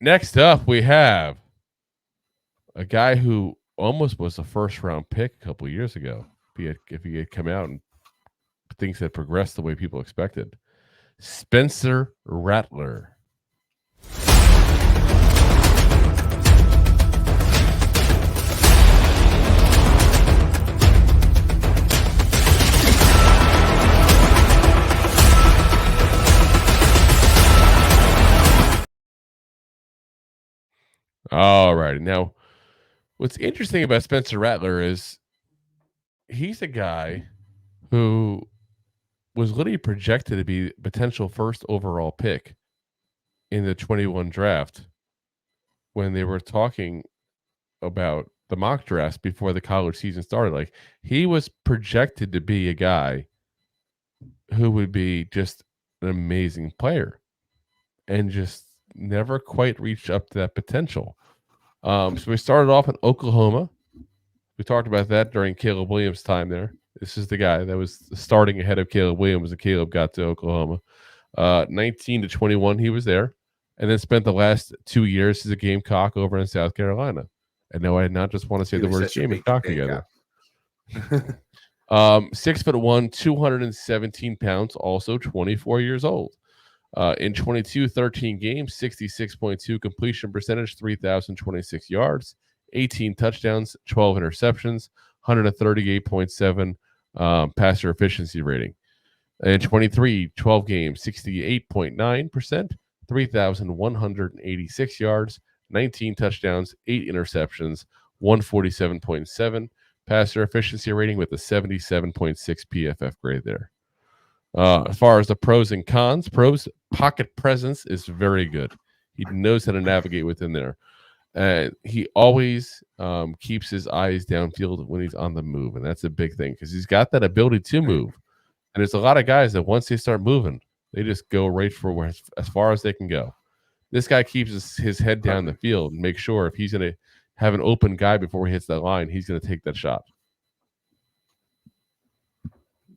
Next up, we have a guy who almost was a first-round pick a couple of years ago. If he had come out and things had progressed the way people expected. Spencer Rattler. All righty. Now, what's interesting about Spencer Rattler is he's a guy who was literally projected to be potential first overall pick in the 21 draft when they were talking about the mock drafts before the college season started. Like he was projected to be a guy who would be just an amazing player and just never quite reached up to that potential. So we started off in Oklahoma. We talked about that during Caleb Williams' time there. This is the guy that was starting ahead of Caleb Williams and Caleb got to Oklahoma. 19 to 21, he was there, and then spent the last 2 years as a Gamecock over in South Carolina. And no, I did not just want to say He the was words such a big Gamecock Gamecock. together. 6'1", 217 pounds, also 24 years old. In 13 games, 66.2 completion percentage, 3,026 yards, 18 touchdowns, 12 interceptions, 138.7 passer efficiency rating. In 12 games, 68.9%, 3,186 yards, 19 touchdowns, 8 interceptions, 147.7 passer efficiency rating with a 77.6 PFF grade there. As far as the pros and cons, pocket presence is very good. He knows how to navigate within there. And he always keeps his eyes downfield when he's on the move. And that's a big thing because he's got that ability to move. And there's a lot of guys that once they start moving, they just go right for where, as far as they can go. This guy keeps his head down the field and make sure if he's going to have an open guy before he hits that line, he's going to take that shot.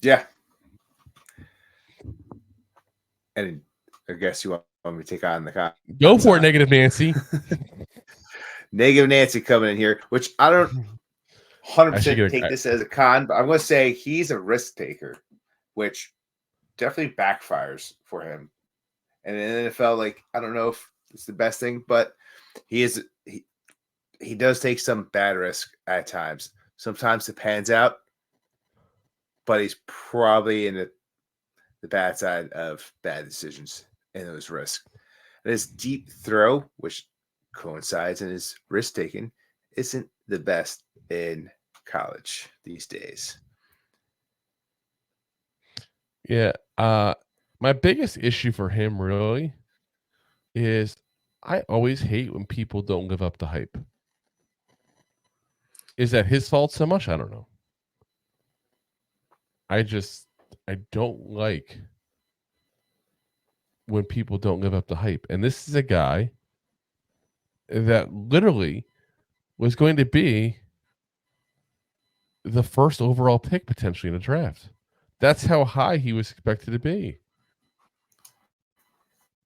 Yeah. And I guess you want me to take on the cons. Go for it, Negative Nancy. Negative Nancy coming in here, which I don't 100% take this as a con, but I'm going to say he's a risk taker, which definitely backfires for him. And in the NFL, like, I don't know if it's the best thing, but he does take some bad risk at times. Sometimes it pans out, but he's probably in the bad side of bad decisions and those risks. And his deep throw, which coincides in his risk taking, isn't the best in college these days. Yeah. My biggest issue for him really is I always hate when people don't live up to hype. Is that his fault so much? I don't know. I don't like when people don't live up to hype. And this is a guy that literally was going to be the first overall pick potentially in a draft. That's how high he was expected to be.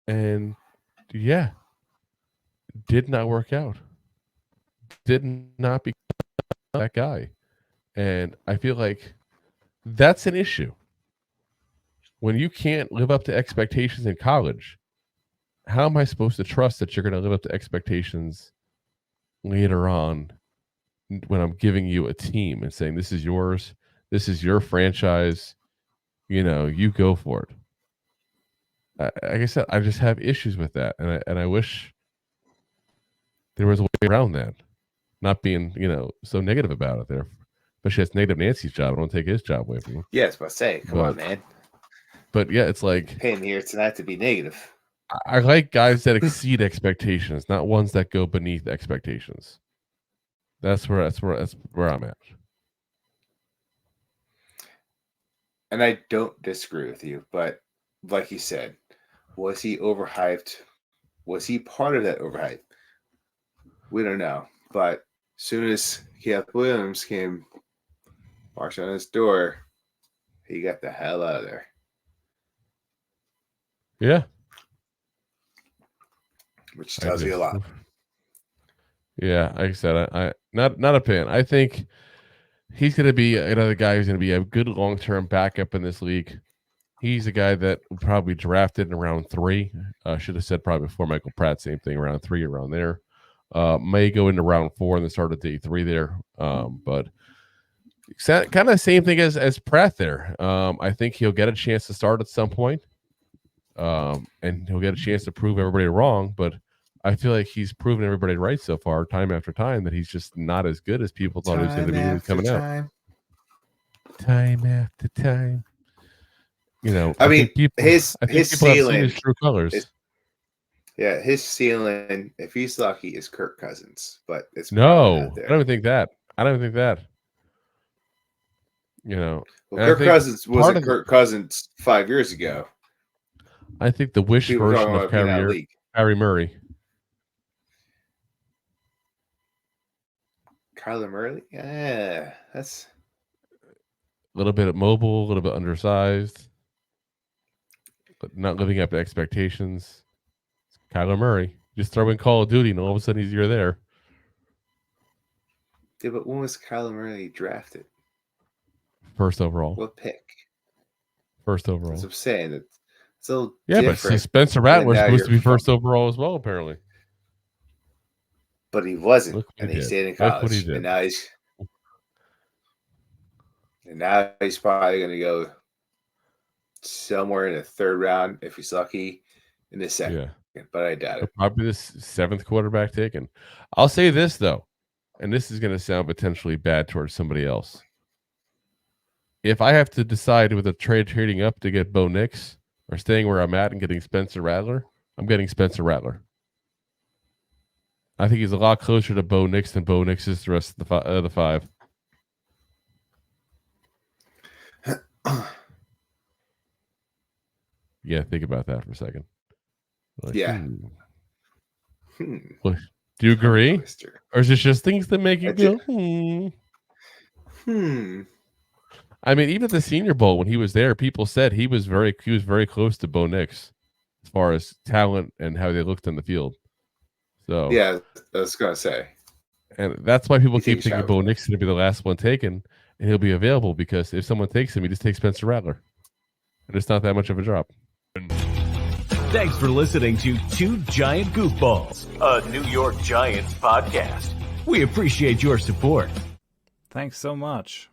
And yeah, did not work out. Did not become that guy. And I feel like that's an issue. When you can't live up to expectations in college, how am I supposed to trust that you're going to live up to expectations later on when I'm giving you a team and saying, this is yours, this is your franchise, you go for it. Like I said, I just have issues with that. And I wish there was a way around that, not being, so negative about it there. But that's Negative Nancy's job. I don't take his job away from him. Yeah, I was about to say, come on, man. But yeah, it's like paying here tonight to be negative. I like guys that exceed expectations, not ones that go beneath expectations. That's where I'm at. And I don't disagree with you, but like you said, was he overhyped? Was he part of that overhype? We don't know. But as soon as Caleb Williams came marching on his door, he got the hell out of there. Yeah. which tells you a lot. Yeah, like I said, I not a fan. I think he's going to be another guy who's going to be a good long-term backup in this league. He's a guy that will probably drafted in round 3. Should have said probably before Michael Pratt, same thing, around 3, around there. May go into round 4 and then start at day 3 there. But kind of same thing as Pratt there. I think he'll get a chance to start at some point. And he'll get a chance to prove everybody wrong. But I feel like he's proven everybody right so far, time after time, that he's just not as good as people thought he was going to be when he was coming out. Time after time. You know, I mean, his ceiling, his true colors. His ceiling, if he's lucky, is Kirk Cousins. But it's no, I don't think that. You know, well, Kirk Cousins wasn't Kirk Cousins 5 years ago. I think the wish version of Kyrie Murray. Kyler Murray? Yeah, that's a little bit mobile, a little bit undersized, but not living up to expectations. Kyler Murray. Just throw in Call of Duty and all of a sudden you're there. Yeah, but when was Kyler Murray drafted? First overall. What pick? First overall. That's what I'm saying. It's a little but see, Spencer Rattler was supposed to be first overall as well, apparently. But he wasn't, and he stayed in college. And now he's probably going to go somewhere in the 3rd round, if he's lucky, in the 2nd. Yeah. But I doubt it. Probably the 7th quarterback taken. I'll say this, though, and this is going to sound potentially bad towards somebody else. If I have to decide whether trading up to get Bo Nix or staying where I'm at and getting Spencer Rattler, I'm getting Spencer Rattler. I think he's a lot closer to Bo Nix than Bo Nix is the rest of the 5. Yeah, think about that for a second. Well, do you agree? Or is it just things that make you go, I mean, even at the Senior Bowl, when he was there, people said he was very close to Bo Nix as far as talent and how they looked on the field. So yeah, I was gonna say, and that's why people keep thinking Bo Nix is gonna be the last one taken, and he'll be available because if someone takes him, he just takes Spencer Rattler, and it's not that much of a drop. Thanks for listening to Two Giant Goofballs, a New York Giants podcast. We appreciate your support. Thanks so much.